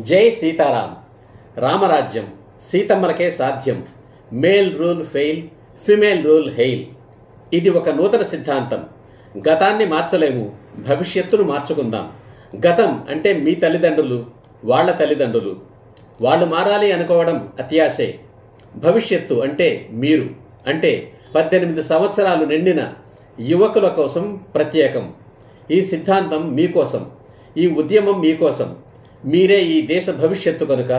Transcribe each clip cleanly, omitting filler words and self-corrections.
జై సీతారాం. రామరాజ్యం సీతమ్మలకే సాధ్యం. Male rule fail, female rule hail. ఇది ఒక నూతన సిద్ధాంతం. గతాన్ని మార్చలేము, భవిష్యత్తును మార్చుకుందాం. గతం అంటే మీ తల్లిదండ్రులు, వాళ్ళ తల్లిదండ్రులు. వాళ్ళు మారాలి అనుకోవడం అత్యాశే. భవిష్యత్తు అంటే మీరు, అంటే 18 సంవత్సరాలు నిండిన యువకుల కోసం ప్రత్యేకం. ఈ సిద్ధాంతం మీకోసం, ఈ ఉద్యమం మీకోసం. మీరే ఈ దేశ భవిష్యత్తు కనుక,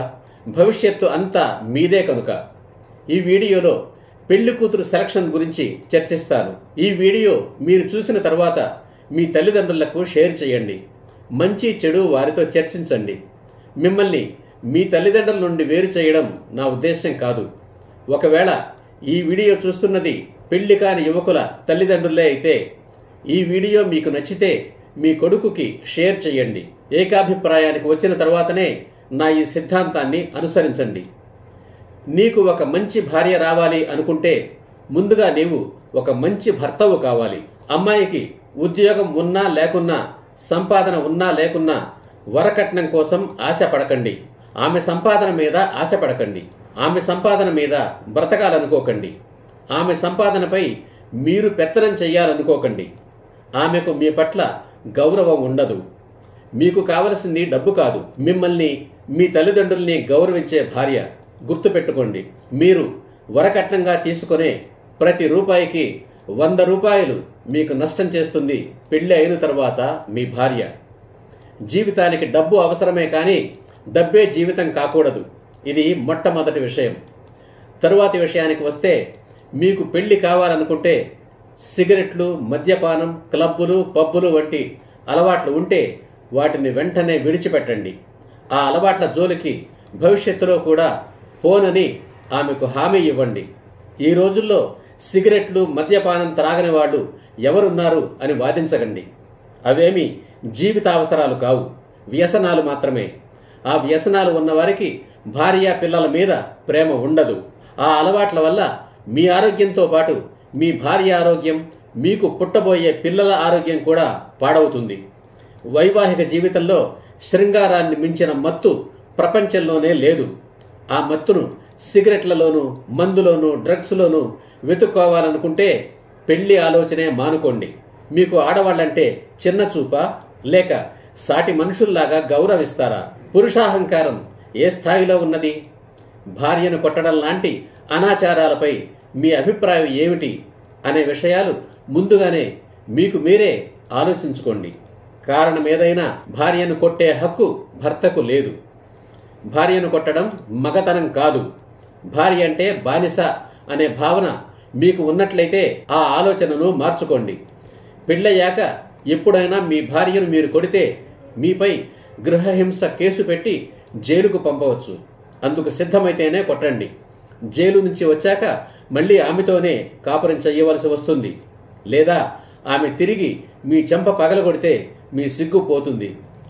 భవిష్యత్తు అంతా మీదే కనుక. ఈ వీడియోలో పెళ్లి కూతురు సెలక్షన్ గురించి చర్చిస్తాను. ఈ వీడియో మీరు చూసిన తర్వాత మీ తల్లిదండ్రులకు షేర్ చేయండి. మంచి చెడు వారితో చర్చించండి. మిమ్మల్ని మీ తల్లిదండ్రుల నుండి వేరు చేయడం నా ఉద్దేశం కాదు. ఒకవేళ ఈ వీడియో చూస్తున్నది పెళ్లి కాని యువకుల తల్లిదండ్రులే అయితే ఈ వీడియో మీకు నచ్చితే మీ కొడుకుకి షేర్ చేయండి. ఏకాభిప్రాయానికి వచ్చిన తర్వాతనే నా ఈ సిద్ధాంతాన్ని అనుసరించండి. నీకు ఒక మంచి భార్య రావాలి అనుకుంటే ముందుగా నీవు ఒక మంచి భర్తవు కావాలి. అమ్మాయికి ఉద్యోగం ఉన్నా లేకున్నా, సంపాదన ఉన్నా లేకున్నా వరకట్నం కోసం ఆశపడకండి. ఆమె సంపాదన మీద ఆశపడకండి. ఆమె సంపాదన మీద బ్రతకాలనుకోకండి. ఆమె సంపాదనపై మీరు పెత్తనం చెయ్యాలనుకోకండి. ఆమెకు మీ పట్ల గౌరవం ఉండదు. మీకు కావలసింది డబ్బు కాదు, మిమ్మల్ని, మీ తల్లిదండ్రుల్ని గౌరవించే భార్య. గుర్తుపెట్టుకోండి, మీరు వరకట్నంగా తీసుకునే ప్రతి రూపాయికి 100 రూపాయలు మీకు నష్టం చేస్తుంది పెళ్లి అయిన తర్వాత మీ భార్య. జీవితానికి డబ్బు అవసరమే కానీ డబ్బే జీవితం కాకూడదు. ఇది మొట్టమొదటి విషయం. తరువాతి విషయానికి వస్తే, మీకు పెళ్లి కావాలనుకుంటే సిగరెట్లు, మద్యపానం, క్లబ్బులు, పబ్బులు వంటి అలవాట్లు ఉంటే వాటిని వెంటనే విడిచిపెట్టండి. ఆ అలవాట్ల జోలికి భవిష్యత్తులో కూడా పోనని ఆమెకు హామీ ఇవ్వండి. ఈ రోజుల్లో సిగరెట్లు, మద్యపానం త్రాగని వాళ్ళు ఎవరున్నారు అని వాదించకండి. అవేమీ జీవితావసరాలు కావు, వ్యసనాలు మాత్రమే. ఆ వ్యసనాలు ఉన్నవారికి భార్య, పిల్లల మీద ప్రేమ ఉండదు. ఆ అలవాట్ల వల్ల మీ ఆరోగ్యంతో పాటు మీ భార్య ఆరోగ్యం, మీకు పుట్టబోయే పిల్లల ఆరోగ్యం కూడా పాడవుతుంది. వైవాహిక జీవితంలో శృంగారాన్ని మించిన మత్తు ప్రపంచంలోనే లేదు. ఆ మత్తును సిగరెట్లలోనూ, మందులోనూ, డ్రగ్స్లోనూ వెతుక్కోవాలనుకుంటే పెళ్లి ఆలోచనే మానుకోండి. మీకు ఆడవాళ్ళంటే చిన్న చూపా, లేక సాటి మనుషుల్లాగా గౌరవిస్తారా? పురుషాహంకారం ఏ స్థాయిలో ఉన్నది? భార్యను కొట్టడం లాంటి అనాచారాలపై మీ అభిప్రాయం ఏమిటి అనే విషయాలు ముందుగానే మీకు మీరే ఆలోచించుకోండి. కారణం ఏదైనా భార్యను కొట్టే హక్కు భర్తకు లేదు. భార్యను కొట్టడం మగతనం కాదు. భార్య అంటే బానిస అనే భావన మీకు ఉన్నట్లయితే ఆ ఆలోచనను మార్చుకోండి. పెళ్ళయ్యాక ఎప్పుడైనా మీ భార్యను మీరు కొడితే మీపై గృహహింస కేసు పెట్టి జైలుకు పంపవచ్చు. అందుకు సిద్ధమైతేనే కొట్టండి. జైలు నుంచి వచ్చాక మళ్ళీ ఆమెతోనే కాపురం చెయ్యవలసి వస్తుంది. లేదా ఆమె తిరిగి మీ చెంప పగలగొడితే మీ సిగ్గు పోతుంది.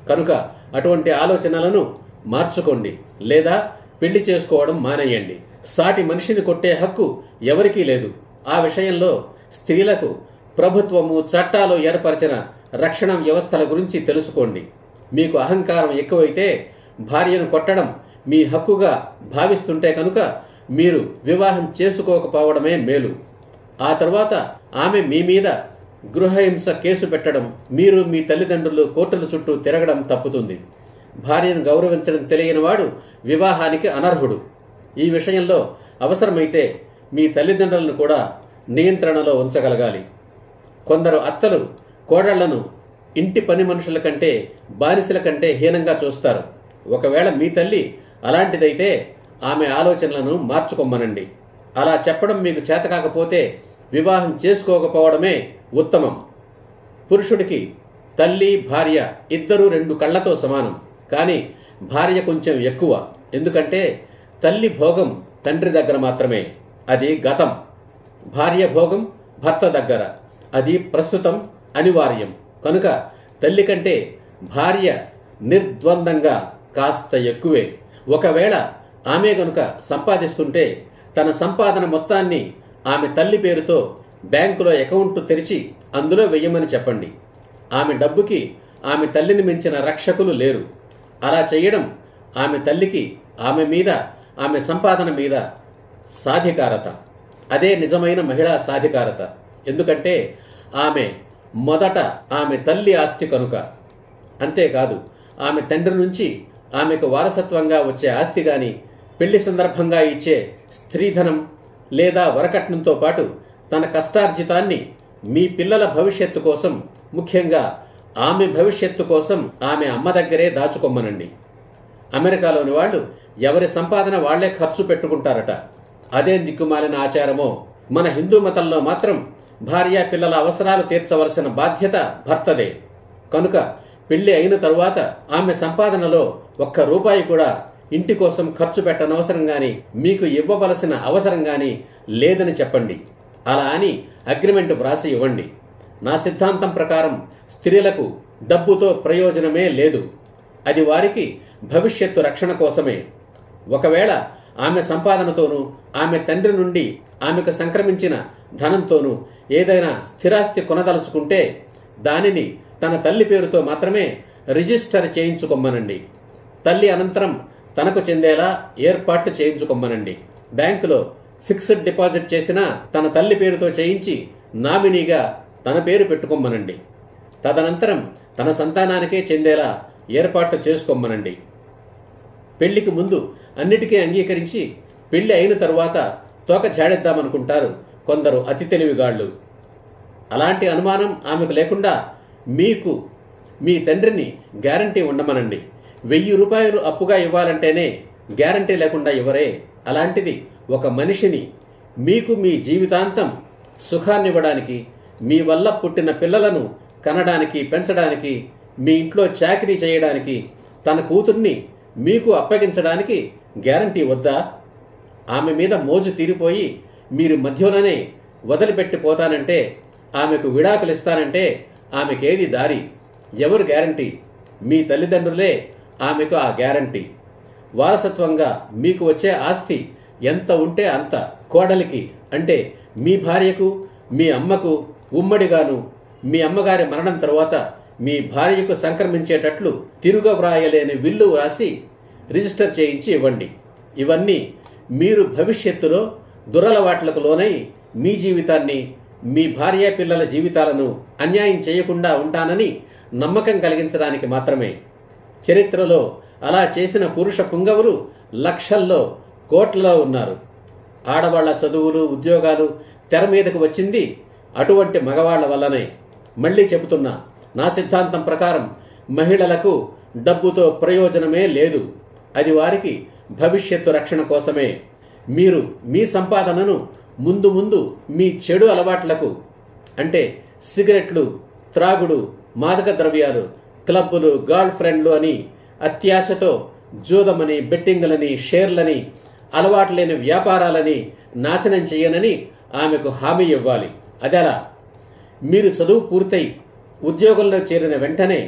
కనుక అటువంటి ఆలోచనలను మార్చుకోండి, లేదా పెళ్లి చేసుకోవడం మానేయండి. సాటి మనిషిని కొట్టే హక్కు ఎవరికీ లేదు. ఆ విషయంలో స్త్రీలకు ప్రభుత్వము, చట్టాలు ఏర్పరిచిన రక్షణ వ్యవస్థల గురించి తెలుసుకోండి. మీకు అహంకారం ఎక్కువైతే భార్యను కొట్టడం మీ హక్కుగా భావిస్తుంటే కనుక మీరు వివాహం చేసుకోకపోవడమే మేలు. ఆ తర్వాత ఆమె మీ మీద గృహహింస కేసు పెట్టడం, మీరు మీ తల్లిదండ్రులు కోర్టుల చుట్టూ తిరగడం తప్పుతుంది. భార్యను గౌరవించడం తెలియని వాడు వివాహానికి అనర్హుడు. ఈ విషయంలో అవసరమైతే మీ తల్లిదండ్రులను కూడా నియంత్రణలో ఉంచగలగాలి. కొందరు అత్తలు కోడళ్లను ఇంటి పని మనుషుల కంటే, బానిసల కంటే హీనంగా చూస్తారు. ఒకవేళ మీ తల్లి అలాంటిదైతే ఆమె ఆలోచనలను మార్చుకోమనండి. అలా చెప్పడం మీకు చేతకాకపోతే వివాహం చేసుకోకపోవడమే ఉత్తమం. పురుషుడికి తల్లి, భార్య ఇద్దరూ 2 కళ్లతో సమానం. కానీ భార్య కొంచెం ఎక్కువ. ఎందుకంటే తల్లి భోగం తండ్రి దగ్గర మాత్రమే, అది గతం. భార్య భోగం భర్త దగ్గర, అది ప్రస్తుతం, అనివార్యం. కనుక తల్లి కంటే భార్య నిర్ద్వందంగా కాస్త ఎక్కువే. ఒకవేళ ఆమె గనుక సంపాదిస్తుంటే తన సంపాదన మొత్తాన్ని ఆమె తల్లి పేరుతో బ్యాంకులో అకౌంట్ తెరిచి అందులో వెయ్యమని చెప్పండి. ఆమె డబ్బుకి ఆమె తల్లిని మించిన రక్షకులు లేరు. అలా చేయడం ఆమె తల్లికి ఆమె మీద, ఆమె సంపాదన మీద సాధికారత. అదే నిజమైన మహిళా సాధికారత. ఎందుకంటే ఆమె మొదట ఆమె తల్లి ఆస్తి కనుక. అంతేకాదు, ఆమె తండ్రి నుంచి ఆమెకు వారసత్వంగా వచ్చే ఆస్తి గాని, పెళ్లి సందర్భంగా ఇచ్చే స్త్రీధనం లేదా వరకట్నంతో పాటు తన కష్టార్జితాన్ని మీ పిల్లల భవిష్యత్తు కోసం, ముఖ్యంగా ఆమె భవిష్యత్తు కోసం ఆమె అమ్మ దగ్గరే దాచుకోమ్మనండి. అమెరికాలోని వాళ్ళు ఎవరి సంపాదన వాళ్లే ఖర్చు పెట్టుకుంటారట. అదే దిక్కుమాలిన ఆచారమో. మన హిందూ మతంలో మాత్రం భార్య పిల్లల అవసరాలు తీర్చవలసిన బాధ్యత భర్తదే. కనుక పెళ్లి అయిన తరువాత ఆమె సంపాదనలో ఒక్క రూపాయి కూడా ఇంటి కోసం ఖర్చు పెట్టనవసరం గాని, మీకు ఇవ్వవలసిన అవసరం గాని లేదని చెప్పండి. అలా అని అగ్రిమెంట్ వ్రాసి ఇవ్వండి. నా సిద్ధాంతం ప్రకారం స్త్రీలకు డబ్బుతో ప్రయోజనమే లేదు. అది వారికి భవిష్యత్తు రక్షణ కోసమే. ఒకవేళ ఆమె సంపాదనతోనూ, ఆమె తండ్రి నుండి ఆమెకు సంక్రమించిన ధనంతోనూ ఏదైనా స్థిరాస్తి కొనదలుచుకుంటే దానిని తన తల్లి పేరుతో మాత్రమే రిజిస్టర్ చేయించుకోమ్మనండి. తల్లి అనంతరం తనకు చెందేలా ఏర్పాట్లు చేయించుకోమ్మనండి. బ్యాంకులో ఫిక్స్డ్ డిపాజిట్ చేసినా తన తల్లి పేరుతో చేయించి నామినీగా తన పేరు పెట్టుకోమ్మనండి. తదనంతరం తన సంతానానికే చెందేలా ఏర్పాట్లు చేసుకోమ్మనండి. పెళ్లికి ముందు అన్నిటికీ అంగీకరించి పెళ్లి అయిన తరువాత తోక జాడేద్దామనుకుంటారు కొందరు అతి తెలివిగాళ్లు. అలాంటి అనుమానం ఆమెకు లేకుండా మీకు మీ తండ్రిని గ్యారంటీ ఉండమనండి. 1000 రూపాయలు అప్పుగా ఇవ్వాలంటేనే గ్యారంటీ లేకుండా ఇవ్వరే. అలాంటిది ఒక మనిషిని మీకు మీ జీవితాంతం సుఖాన్నివ్వడానికి, మీ వల్ల పుట్టిన పిల్లలను కనడానికి, పెంచడానికి, మీ ఇంట్లో చాకిరీ చేయడానికి, తన కూతుర్ని మీకు అప్పగించడానికి గ్యారంటీ వద్దా? ఆమె మీద మోజు తీరిపోయి మీరు మధ్యలోనే వదిలిపెట్టిపోతానంటే, ఆమెకు విడాకులిస్తానంటే ఆమెకేది దారి? ఎవరు గ్యారంటీ? మీ తల్లిదండ్రులే ఆమెకు ఆ గ్యారంటీ. వారసత్వంగా మీకు వచ్చే ఆస్తి ఎంత ఉంటే అంత కోడలికి, అంటే మీ భార్యకు, మీ అమ్మకు ఉమ్మడిగాను మీ అమ్మగారి మరణం తరువాత మీ భార్యకు సంక్రమించేటట్లు తిరుగవ్రాయలేని విల్లు రాసి రిజిస్టర్ చేయించి ఇవ్వండి. ఇవన్నీ మీరు భవిష్యత్తులో దురలవాట్లకు లోనై మీ జీవితాన్ని, మీ భార్య పిల్లల జీవితాలను అన్యాయం చేయకుండా ఉంటానని నమ్మకం కలిగించడానికి మాత్రమే. చరిత్రలో అలా చేసిన పురుష పుంగవులు లక్షల్లో, కోట్లలో ఉన్నారు. ఆడవాళ్ల చదువులు, ఉద్యోగాలు తెర మీదకు వచ్చింది అటువంటి మగవాళ్ల వల్లనే. మళ్లీ చెబుతున్నా, నా సిద్ధాంతం ప్రకారం మహిళలకు డబ్బుతో ప్రయోజనమే లేదు. అది వారికి భవిష్యత్తు రక్షణ కోసమే. మీరు మీ సంపాదనను ముందు ముందు మీ చెడు అలవాట్లకు, అంటే సిగరెట్లు, త్రాగుడు, మాదక ద్రవ్యాలు, క్లబ్బులు, గర్ల్ ఫ్రెండ్లు అని, అత్యాశతో జూదమని, బెట్టింగులని, షేర్లని, అలవాటు లేని వ్యాపారాలని నాశనం చేయనని ఆమెకు హామీ ఇవ్వాలి. అదెలా? మీరు చదువు పూర్తయి ఉద్యోగంలో చేరిన వెంటనే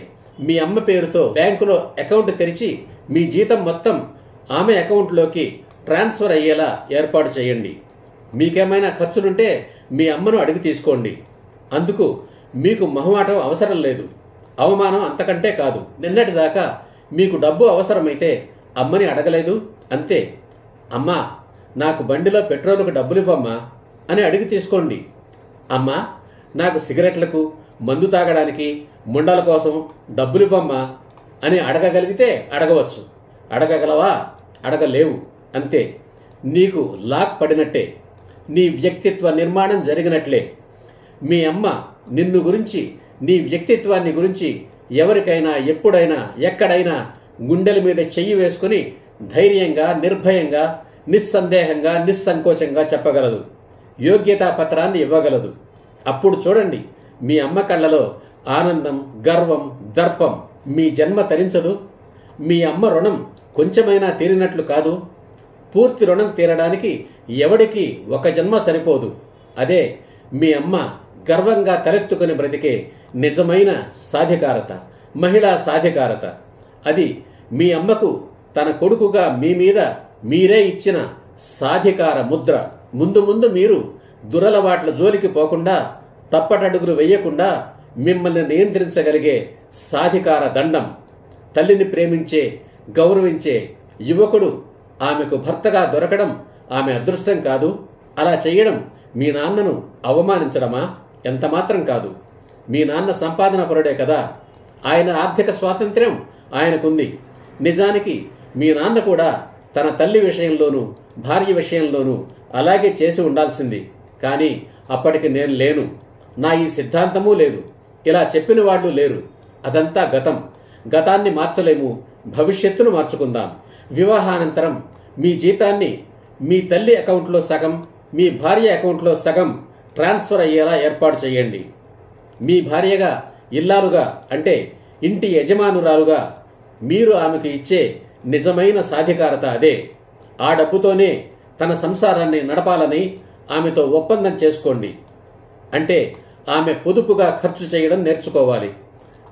మీ అమ్మ పేరుతో బ్యాంకులో అకౌంట్ తెరిచి మీ జీతం మొత్తం ఆమె అకౌంట్లోకి ట్రాన్స్ఫర్ అయ్యేలా ఏర్పాటు చేయండి. మీకేమైనా ఖర్చులుంటే మీ అమ్మను అడిగి తీసుకోండి. అందుకు మీకు మొహమాటం అవసరం లేదు. అవమానం అంతకంటే కాదు. నిన్నటిదాకా మీకు డబ్బు అవసరమైతే అమ్మని అడగలేదు, అంతే. అమ్మా, నాకు బండిలో పెట్రోలుకు డబ్బులివ్వమ్మా అని అడిగి తీసుకోండి. అమ్మా, నాకు సిగరెట్లకు, మందు తాగడానికి, ముండల కోసం డబ్బులివ్వమ్మా అని అడగగలిగితే అడగవచ్చు. అడగగలవా? అడగలేవు, అంతే. నీకు లాక్ పడినట్టే. నీ వ్యక్తిత్వ నిర్మాణం జరిగినట్లే. మీ అమ్మ నిన్ను గురించి, నీ వ్యక్తిత్వాన్ని గురించి ఎవరికైనా, ఎప్పుడైనా, ఎక్కడైనా గుండెల మీద చెయ్యి వేసుకుని ధైర్యంగా, నిర్భయంగా, నిస్సందేహంగా, నిస్సంకోచంగా చెప్పగలదు. యోగ్యతా పత్రాన్ని ఇవ్వగలదు. అప్పుడు చూడండి, మీ అమ్మ కళ్ళలో ఆనందం, గర్వం, దర్పం. మీ జన్మ తరించదు. మీ అమ్మ రుణం కొంచెమైనా తీరినట్లు కాదు. పూర్తి రుణం తీరడానికి ఎవడికి ఒక జన్మ సరిపోదు. అదే మీ అమ్మ గర్వంగా తలెత్తుకుని బ్రతికే నిజమైన సాధికారత, మహిళా సాధికారత. అది మీ అమ్మకు తన కొడుకుగా మీ మీద మీరే ఇచ్చిన సాధికార ముద్ర. ముందు ముందు మీరు దురలవాట్ల జోలికి పోకుండా, తప్పటడుగులు వెయ్యకుండా మిమ్మల్ని నియంత్రించగలిగే సాధికార దండం. తల్లిని ప్రేమించే, గౌరవించే యువకుడు ఆమెకు భర్తగా దొరకడం ఆమె అదృష్టం కాదు. అలా చేయడం మీ నాన్నను అవమానించడమా? ఎంతమాత్రం కాదు. మీ నాన్న సంపాదన పరుడే కదా. ఆయన ఆర్థిక స్వాతంత్ర్యం ఆయనకుంది. నిజానికి మీ నాన్న కూడా తన తల్లి విషయంలోనూ భార్య విషయంలోనూ అలాగే చేసి ఉండాల్సింది. కానీ అప్పటికి నేను లేను. నా ఈ సిద్ధాంతమూ లేదు. ఇలా చెప్పిన వాళ్ళు లేరు. అదంతా గతం. గతాన్ని మార్చలేము. భవిష్యత్తును మార్చుకుందాం. వివాహానంతరం మీ జీతాన్ని మీ తల్లి అకౌంట్లో సగం, మీ భార్య అకౌంట్లో సగం ట్రాన్స్ఫర్ అయ్యేలా ఏర్పాటు చేయండి. మీ భార్యగా, ఇల్లాలుగా అంటే ఇంటి యజమానురాలుగా మీరు ఆమెకు ఇచ్చే నిజమైన సాధికారత అదే. ఆ డబ్బుతోనే తన సంసారాన్ని నడపాలని ఆమెతో ఒప్పందం చేసుకోండి. అంటే ఆమె పొదుపుగా ఖర్చు చేయడం నేర్చుకోవాలి.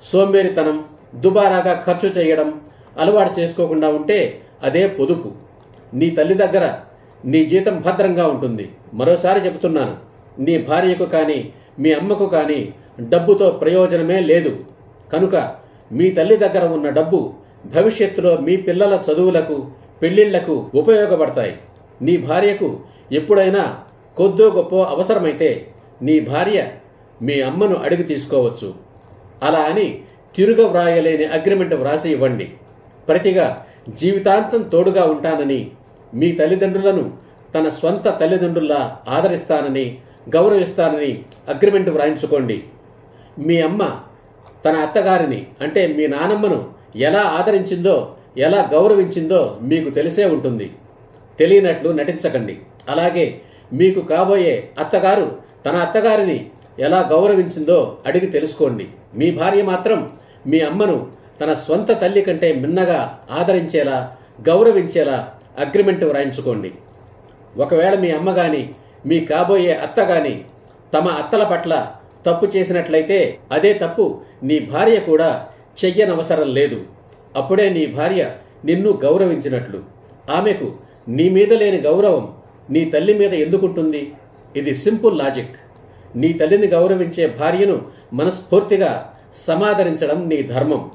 సోంబేరితనం, దుబారాగా ఖర్చు చేయడం అలవాటు చేసుకోకుండా ఉంటే అదే పొదుపు. నీ తల్లి దగ్గర నీ జీతం భద్రంగా ఉంటుంది. మరోసారి చెబుతున్నాను, నీ భార్యకు కానీ మీ అమ్మకు కానీ డబ్బుతో ప్రయోజనమే లేదు. కనుక మీ తల్లి దగ్గర ఉన్న డబ్బు భవిష్యత్తులో మీ పిల్లల చదువులకు, పెళ్లిళ్లకు ఉపయోగపడతాయి. నీ భార్యకు ఎప్పుడైనా కొద్దో గొప్ప అవసరమైతే నీ భార్య మీ అమ్మను అడిగి తీసుకోవచ్చు. అలా అని తిరుగ వ్రాయలేని అగ్రిమెంట్ వ్రాసి ఇవ్వండి. ప్రతిగా జీవితాంతం తోడుగా ఉంటానని, మీ తల్లిదండ్రులను తన స్వంత తల్లిదండ్రుల్లా ఆదరిస్తానని, గౌరవిస్తానని అగ్రిమెంట్ వ్రాయించుకోండి. మీ అమ్మ తన అత్తగారిని అంటే మీ నానమ్మను ఎలా ఆదరించిందో, ఎలా గౌరవించిందో మీకు తెలిసే ఉంటుంది. తెలియనట్లు నటించకండి. అలాగే మీకు కాబోయే అత్తగారు తన అత్తగారిని ఎలా గౌరవించిందో అడిగి తెలుసుకోండి. మీ భార్య మాత్రం మీ అమ్మను తన స్వంత తల్లి కంటే మిన్నగా ఆదరించేలా, గౌరవించేలా అగ్రిమెంట్ వ్రాయించుకోండి. ఒకవేళ మీ అమ్మ గాని, మీ కాబోయే అత్త గాని తమ అత్తల పట్ల తప్పు చేసినట్లయితే అదే తప్పు నీ భార్య కూడా చెయ్యనవసరం లేదు. అప్పుడే నీ భార్య నిన్ను గౌరవించినట్లు. ఆమెకు నీ మీద లేని గౌరవం నీ తల్లి మీద ఎందుకుంటుంది? ఇది సింపుల్ లాజిక్. నీ తల్లిని గౌరవించే భార్యను మనస్ఫూర్తిగా సమాదరించడం నీ ధర్మం.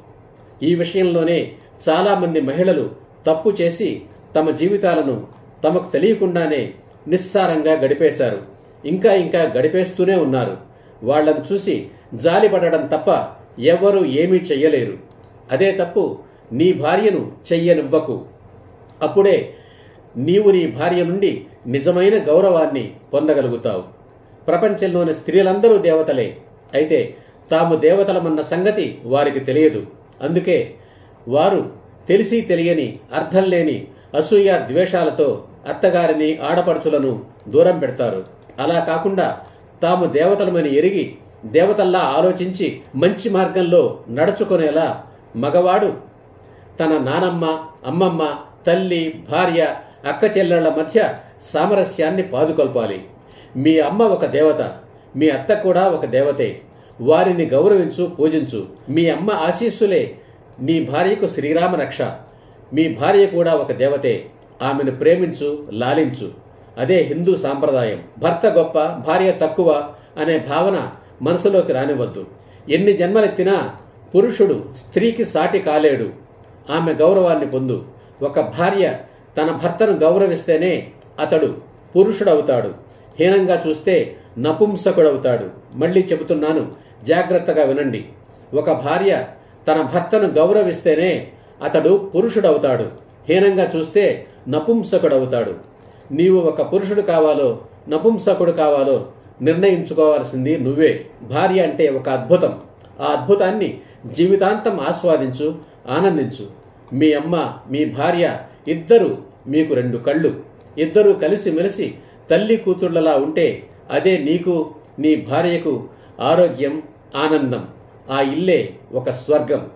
ఈ విషయంలోనే చాలామంది మహిళలు తప్పు చేసి తమ జీవితాలను తమకు తెలియకుండానే నిస్సారంగా గడిపేశారు. ఇంకా గడిపేస్తూనే ఉన్నారు. వాళ్లను చూసి జాలిపడడం తప్ప ఎవ్వరూ ఏమీ చెయ్యలేరు. అదే తప్పు నీ భార్యను చెయ్యనివ్వకు. అప్పుడే నీవు నీ భార్య నుండి నిజమైన గౌరవాన్ని పొందగలుగుతావు. ప్రపంచంలోని స్త్రీలందరూ దేవతలే. అయితే తాము దేవతలమన్న సంగతి వారికి తెలియదు. అందుకే వారు తెలిసి తెలియని, అర్థం లేని అసూయ ద్వేషాలతో అత్తగారిని, ఆడపడుచులను దూరం పెడతారు. అలా కాకుండా తాము దేవతలమని ఎరిగి దేవతల్లా ఆలోచించి మంచి మార్గంలో నడుచుకునేలా మగవాడు తన నానమ్మ, అమ్మమ్మ, తల్లి, భార్య, అక్క చెల్లెళ్ల మధ్య సామరస్యాన్ని పాదుకొల్పాలి. మీ అమ్మ ఒక దేవత, మీ అత్త కూడా ఒక దేవతే. వారిని గౌరవించు, పూజించు. మీ అమ్మ ఆశీస్సులే నీ భార్యకు శ్రీరామ రక్ష. మీ భార్య కూడా ఒక దేవతే. ఆమెను ప్రేమించు, లాలించు. అదే హిందూ సాంప్రదాయం. భర్త గొప్ప, భార్య తక్కువ అనే భావన మనసులోకి రానివద్దు. ఎన్ని జన్మలెత్తినా పురుషుడు స్త్రీకి సాటి కాలేడు. ఆమె గౌరవాన్ని పొందు. ఒక భార్య తన భర్తను గౌరవిస్తేనే అతడు పురుషుడవుతాడు. హీనంగా చూస్తే నపుంసకుడవుతాడు. మళ్ళీ చెబుతున్నాను, జాగ్రత్తగా వినండి. ఒక భార్య తన భర్తను గౌరవిస్తేనే అతడు పురుషుడవుతాడు. హీనంగా చూస్తే నపుంసకుడవుతాడు. నీవు ఒక పురుషుడు కావాలో నపుంసకుడు కావాలో నిర్ణయించుకోవాల్సింది నువ్వే. భార్య అంటే ఒక అద్భుతం. ఆ అద్భుతాన్ని జీవితాంతం ఆస్వాదించు, ఆనందించు. మీ అమ్మ, మీ భార్య ఇద్దరు మీకు రెండు కళ్ళు. ఇద్దరూ కలిసి మెలిసి తల్లి కూతుళ్లలా ఉంటే అదే నీకు, నీ భార్యకు ఆరోగ్యం, ఆనందం. ఆ ఇల్లే ఒక స్వర్గం.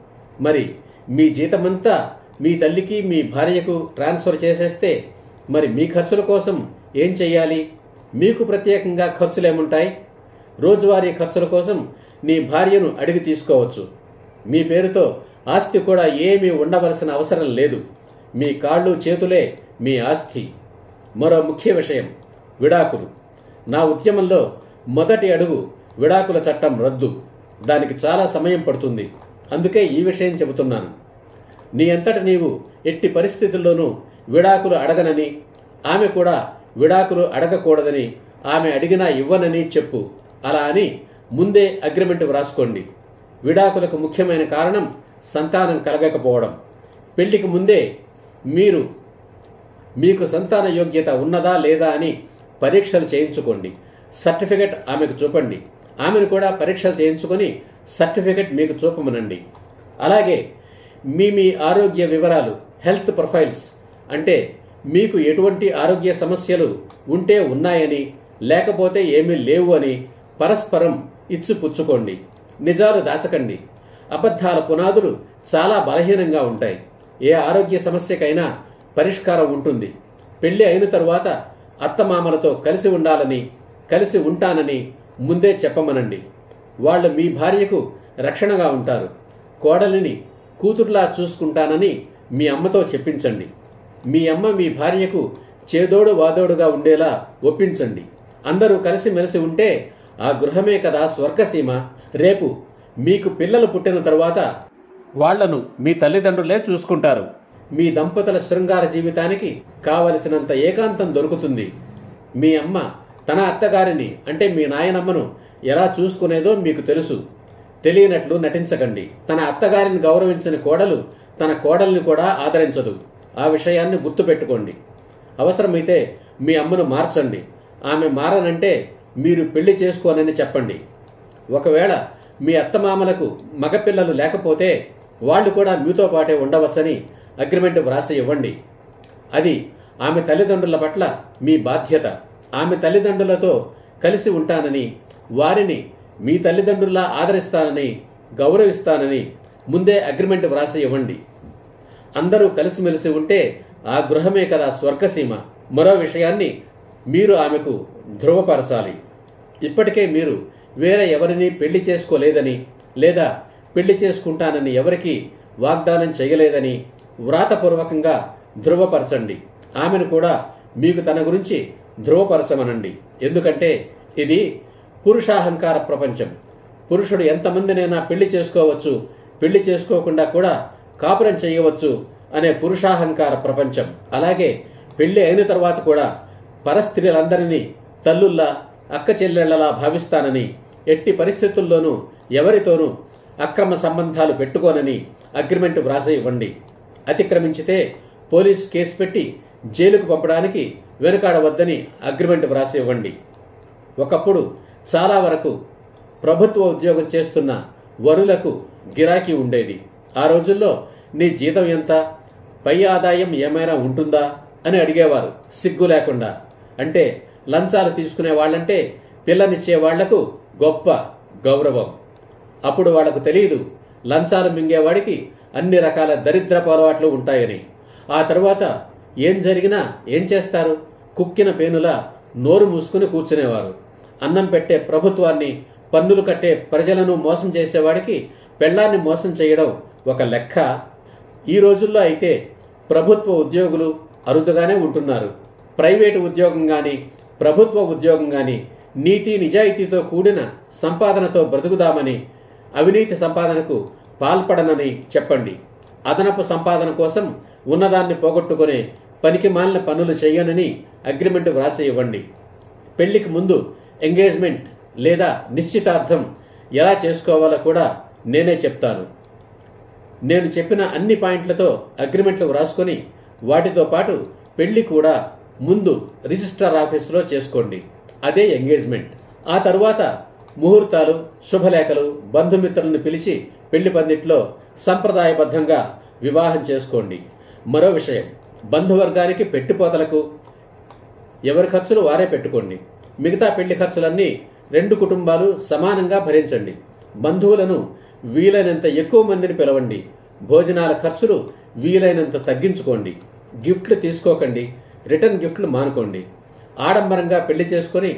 మరి మీ జీతమంతా మీ తల్లికి, మీ భార్యకు ట్రాన్స్ఫర్ చేసేస్తే మరి మీ ఖర్చుల కోసం ఏం చెయ్యాలి? మీకు ప్రత్యేకంగా ఖర్చులేముంటాయి? రోజువారీ ఖర్చుల కోసం నీ భార్యను అడిగి తీసుకోవచ్చు. మీ పేరుతో ఆస్తి కూడా ఏమీ ఉండవలసిన అవసరం లేదు. మీ కాళ్ళు, చేతులే మీ ఆస్తి. మరో ముఖ్య విషయం, విడాకులు. నా ఉద్యమంలో మొదటి అడుగు విడాకుల చట్టం రద్దు. దానికి చాలా సమయం పడుతుంది. అందుకే ఈ విషయం చెబుతున్నాను. నీ అంతట నీవు ఎట్టి పరిస్థితుల్లోనూ విడాకులు అడగనని, ఆమె కూడా విడాకులు అడగకూడదని, ఆమె అడిగినా ఇవ్వనని చెప్పు. అలా అని ముందే అగ్రిమెంట్ వ్రాసుకోండి. విడాకులకు ముఖ్యమైన కారణం సంతానం కలగకపోవడం. పెళ్లికి ముందే మీకు సంతాన యోగ్యత ఉన్నదా లేదా అని పరీక్షలు చేయించుకోండి. సర్టిఫికెట్ ఆమెకు చూపండి. ఆమెను కూడా పరీక్షలు చేయించుకొని సర్టిఫికెట్ మీకు చూపమనండి. అలాగే మీ ఆరోగ్య వివరాలు, హెల్త్ ప్రొఫైల్స్, అంటే మీకు ఎటువంటి ఆరోగ్య సమస్యలు ఉంటే ఉన్నాయని, లేకపోతే ఏమీ లేవు అని పరస్పరం ఇచ్చిపుచ్చుకోండి. నిజాలు దాచకండి. అబద్ధాల పునాదులు చాలా బలహీనంగా ఉంటాయి. ఏ ఆరోగ్య సమస్యకైనా పరిష్కారం ఉంటుంది. పెళ్లి అయిన తరువాత అత్తమామలతో కలిసి ఉండాలని, కలిసి ఉంటానని ముందే చెప్పమనండి. వాళ్ళు మీ భార్యకు రక్షణగా ఉంటారు. కోడలిని కూతుర్లా చూసుకుంటానని మీ అమ్మతో చెప్పించండి. మీ అమ్మ మీ భార్యకు చేదోడు వాదోడుగా ఉండేలా ఒప్పించండి. అందరూ కలిసిమెలిసి ఉంటే ఆ గృహమే కదా స్వర్గసీమ. రేపు మీకు పిల్లలు పుట్టిన తరువాత వాళ్లను మీ తల్లిదండ్రులే చూసుకుంటారు. మీ దంపతుల శృంగార జీవితానికి కావలసినంత ఏకాంతం దొరుకుతుంది. మీ అమ్మ తన అత్తగారిని, అంటే మీ నాయనమ్మను ఎలా చూసుకునేదో మీకు తెలుసు. తెలియనట్లు నటించకండి. తన అత్తగారిని గౌరవించిన కోడలు తన కోడల్ని కూడా ఆదరించదు. ఆ విషయాన్ని గుర్తుపెట్టుకోండి. అవసరమైతే మీ అమ్మను మార్చండి. ఆమె మారనంటే మీరు పెళ్లి చేసుకోనని చెప్పండి. ఒకవేళ మీ అత్తమామలకు మగపిల్లలు లేకపోతే వాళ్ళు కూడా మీతో పాటే ఉండవచ్చని అగ్రిమెంట్ వ్రాసి ఇవ్వండి. అది ఆమె తల్లిదండ్రుల పట్ల మీ బాధ్యత. ఆమె తల్లిదండ్రులతో కలిసి ఉంటానని, వారిని మీ తల్లిదండ్రుల్లా ఆదరిస్తానని, గౌరవిస్తానని ముందే అగ్రిమెంట్ వ్రాసి ఇవ్వండి. అందరూ కలిసిమెలిసి ఉంటే ఆ గృహమే కదా స్వర్గసీమ. మరో విషయాన్ని మీరు ఆమెకు ధృవపరచాలి. ఇప్పటికే మీరు వేరే ఎవరిని పెళ్లి చేసుకోలేదని, లేదా పెళ్లి చేసుకుంటానని ఎవరికి వాగ్దానం చేయలేదని వ్రాతపూర్వకంగా ధృవపరచండి. ఆమెను కూడా మీకు తన గురించి ధృవపరచమనండి. ఎందుకంటే ఇది పురుషాహంకార ప్రపంచం. పురుషుడు ఎంతమందినైనా పెళ్లి చేసుకోవచ్చు, పెళ్లి చేసుకోకుండా కూడా కాపురం చేయవచ్చు అనే పురుషాహంకార ప్రపంచం. అలాగే పెళ్లి అయిన తర్వాత కూడా పరస్త్రీలందరినీ తల్లుల్లా, అక్క చెల్లెళ్లలా భావిస్తానని, ఎట్టి పరిస్థితుల్లోనూ ఎవరితోనూ అక్రమ సంబంధాలు పెట్టుకోనని అగ్రిమెంట్ వ్రాసి ఇవ్వండి. అతిక్రమించితే పోలీసు కేసు పెట్టి జైలుకు పంపడానికి వెనుకాడవద్దని అగ్రిమెంట్ వ్రాసి ఇవ్వండి. ఒకప్పుడు చాలా వరకు ప్రభుత్వ ఉద్యోగం చేస్తున్న వరులకు గిరాకీ ఉండేది. ఆ రోజుల్లో నీ జీతం ఎంత, పై ఆదాయం ఏమైనా ఉంటుందా అని అడిగేవారు సిగ్గు లేకుండా. అంటే లంచాలు తీసుకునే వాళ్ళంటే పిల్లనిచ్చే వాళ్లకు గొప్ప గౌరవం. అప్పుడు వాళ్లకు తెలియదు లంచాలు మింగేవాడికి అన్ని రకాల దరిద్రపు అలవాట్లు ఉంటాయని. ఆ తర్వాత ఏం జరిగినా ఏం చేస్తారు? కుక్కిన పేనులా నోరు మూసుకుని కూర్చునేవారు. అన్నం పెట్టే ప్రభుత్వాన్ని, పన్నులు కట్టే ప్రజలను మోసం చేసేవాడికి పెళ్లాన్ని మోసం చేయడం ఒక లెక్క. ఈ రోజుల్లో అయితే ప్రభుత్వ ఉద్యోగులు అరుదుగానే ఉంటున్నారు. ప్రైవేటు ఉద్యోగం కానీ, ప్రభుత్వ ఉద్యోగం కానీ నీతి నిజాయితీతో కూడిన సంపాదనతో బ్రతుకుదామని, అవినీతి సంపాదనకు పాల్పడనని చెప్పండి. అదనపు సంపాదన కోసం ఉన్నదాన్ని పోగొట్టుకునే పనికి మాలిన పనులు చేయనని అగ్రిమెంట్ వ్రాసి ఇవ్వండి. పెళ్లికి ముందు ఎంగేజ్మెంట్ లేదా నిశ్చితార్థం ఎలా చేసుకోవాలో కూడా నేనే చెప్తాను. నేను చెప్పిన అన్ని పాయింట్లతో అగ్రిమెంట్లు వ్రాసుకొని వాటితో పాటు పెళ్లి కూడా ముందు రిజిస్ట్రార్ ఆఫీసులో చేసుకోండి. అదే ఎంగేజ్మెంట్. ఆ తరువాత ముహూర్తాలు, శుభలేఖలు, బంధుమిత్రులను పిలిచి పెళ్లి పందిట్లో సంప్రదాయబద్ధంగా వివాహం చేసుకోండి. మరో విషయం, బంధువర్గానికి పెట్టుపోతలకు ఎవరి ఖర్చులు వారే పెట్టుకోండి. మిగతా పెళ్లి ఖర్చులన్నీ రెండు కుటుంబాలు సమానంగా భరించండి. బంధువులను వీలైనంత ఎక్కువ మందిని పిలవండి. భోజనాల ఖర్చులు వీలైనంత తగ్గించుకోండి. గిఫ్ట్లు తీసుకోకండి. రిటర్న్ గిఫ్ట్లు మానుకోండి. ఆడంబరంగా పెళ్లి చేసుకుని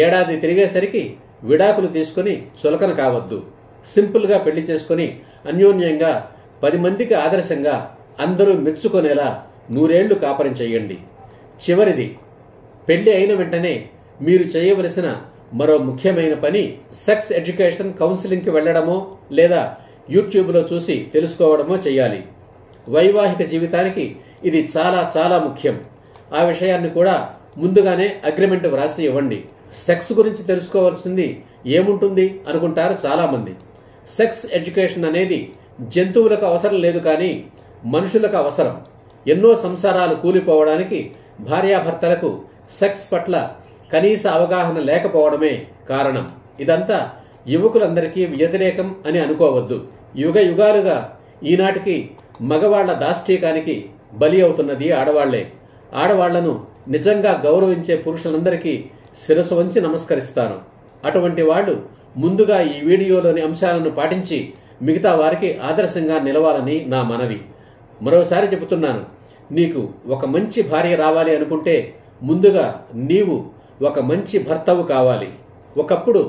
ఏడాది తిరిగేసరికి విడాకులు తీసుకుని చులకన కావద్దు. సింపుల్గా పెళ్లి చేసుకుని అన్యోన్యంగా 10 మందికి ఆదర్శంగా అందరూ మెచ్చుకునేలా 100 ఏళ్లు కాపురం చేయండి. చివరిది, పెళ్లి అయిన వెంటనే మీరు చేయవలసిన మరో ముఖ్యమైన పని సెక్స్ ఎడ్యుకేషన్ కౌన్సిలింగ్కి వెళ్లడమో లేదా యూట్యూబ్లో చూసి తెలుసుకోవడమో చేయాలి. వైవాహిక జీవితానికి ఇది చాలా చాలా ముఖ్యం. ఆ విషయాన్ని కూడా ముందుగానే అగ్రిమెంట్ వ్రాసి ఇవ్వండి. సెక్స్ గురించి తెలుసుకోవాల్సింది ఏముంటుంది అనుకుంటారు చాలామంది. సెక్స్ ఎడ్యుకేషన్ అనేది జంతువులకు అవసరం లేదు, కానీ మనుషులకు అవసరం. ఎన్నో సంసారాలు కూలిపోవడానికి భార్యాభర్తలకు సెక్స్ పట్ల కనీస అవగాహన లేకపోవడమే కారణం. ఇదంతా యువకులందరికీ వ్యతిరేకం అని అనుకోవద్దు. యుగ యుగాలుగా ఈనాటికి మగవాళ్ల దాష్టీకానికి బలి అవుతున్నది ఆడవాళ్లే. ఆడవాళ్లను నిజంగా గౌరవించే పురుషులందరికీ శిరసు వంచి నమస్కరిస్తాను. అటువంటి వాళ్ళు ముందుగా ఈ వీడియోలోని అంశాలను పాటించి మిగతా వారికి ఆదర్శంగా నిలవాలని నా మనవి. మరోసారి చెబుతున్నాను, నీకు ఒక మంచి భార్య రావాలి అనుకుంటే ముందుగా నీవు ఒక మంచి భర్తవు కావాలి. ఒకప్పుడు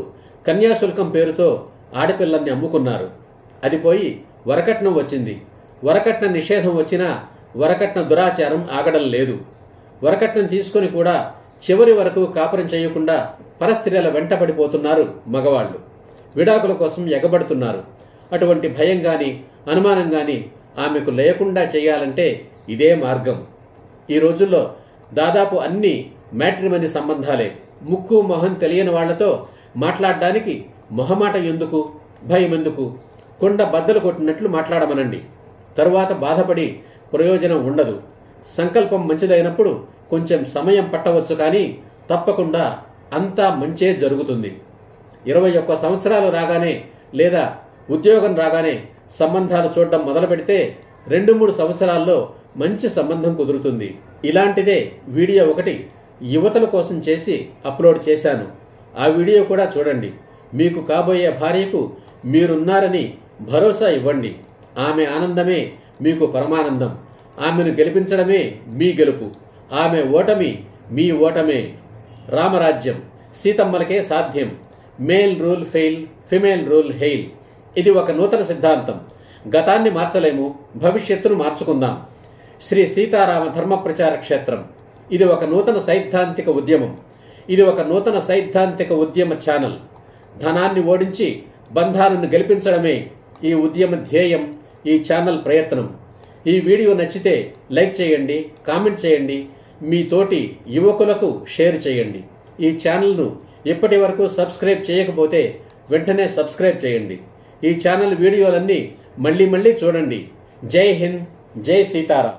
కన్యాశుల్కం పేరుతో ఆడపిల్లల్ని అమ్ముకున్నారు. అది పోయి వరకట్నం వచ్చింది. వరకట్న నిషేధం వచ్చినా వరకట్న దురాచారం ఆగడం లేదు. వరకట్నం తీసుకుని కూడా చివరి వరకు కాపురం చేయకుండా పరస్త్రీల వెంటపడిపోతున్నారు మగవాళ్లు. విడాకుల కోసం ఎగబడుతున్నారు. అటువంటి భయం గాని అనుమానం గాని ఆమెకు లేకుండా చేయాలంటే ఇదే మార్గం. ఈ రోజుల్లో దాదాపు అన్ని మ్యాట్రిమనీ సంబంధాలే. ముక్కు మొహం తెలియని వాళ్లతో మాట్లాడడానికి మొహమాట ఎందుకు, భయం ఎందుకు? కొండ బద్దలు కొట్టినట్లు మాట్లాడమనండి. తరువాత బాధపడి ప్రయోజనం ఉండదు. సంకల్పం మంచిదైనప్పుడు కొంచెం సమయం పట్టవచ్చు, కానీ తప్పకుండా అంతా మంచే జరుగుతుంది. 21 సంవత్సరాలు రాగానే లేదా ఉద్యోగం రాగానే సంబంధాలు చూడడం మొదలు పెడితే 2-3 సంవత్సరాల్లో మంచి సంబంధం కుదురుతుంది. ఇలాంటిదే వీడియో ఒకటి యువతల కోసం చేసి అప్లోడ్ చేశాను. ఆ వీడియో కూడా చూడండి. మీకు కాబోయే భార్యకు మీరున్నారని భరోసా ఇవ్వండి. ఆమె ఆనందమే మీకు పరమానందం. ఆమెను గెలిపించడమే మీ గెలుపు. ఆమె ఓటమి మీ ఓటమే. రామరాజ్యం సీతమ్మలకే సాధ్యం. Male rule fail, female rule hail. ఇది ఒక నూతన సిద్ధాంతం. గతాన్ని మార్చలేము, భవిష్యత్తును మార్చుకుందాం. శ్రీ సీతారామ ధర్మ ప్రచార క్షేత్రం. ఇది ఒక నూతన సైద్ధాంతిక ఉద్యమం. ఇది ఒక నూతన సైద్ధాంతిక ఉద్యమ ఛానల్. ధనాన్ని ఓడించి బంధాలను గెలిపించడమే ఈ ఉద్యమ ధ్యేయం, ఈ ఛానల్ ప్రయత్నం. ఈ వీడియో నచ్చితే లైక్ చేయండి, కామెంట్ చేయండి, మీ తోటి యువకులకు షేర్ చేయండి. ఈ ఛానల్ను ఇప్పటి వరకు సబ్స్క్రైబ్ చేయకపోతే వెంటనే సబ్స్క్రైబ్ చేయండి. ఈ ఛానల్ వీడియోలన్నీ మళ్ళీ చూడండి. జై హింద్, జై సీతారాం.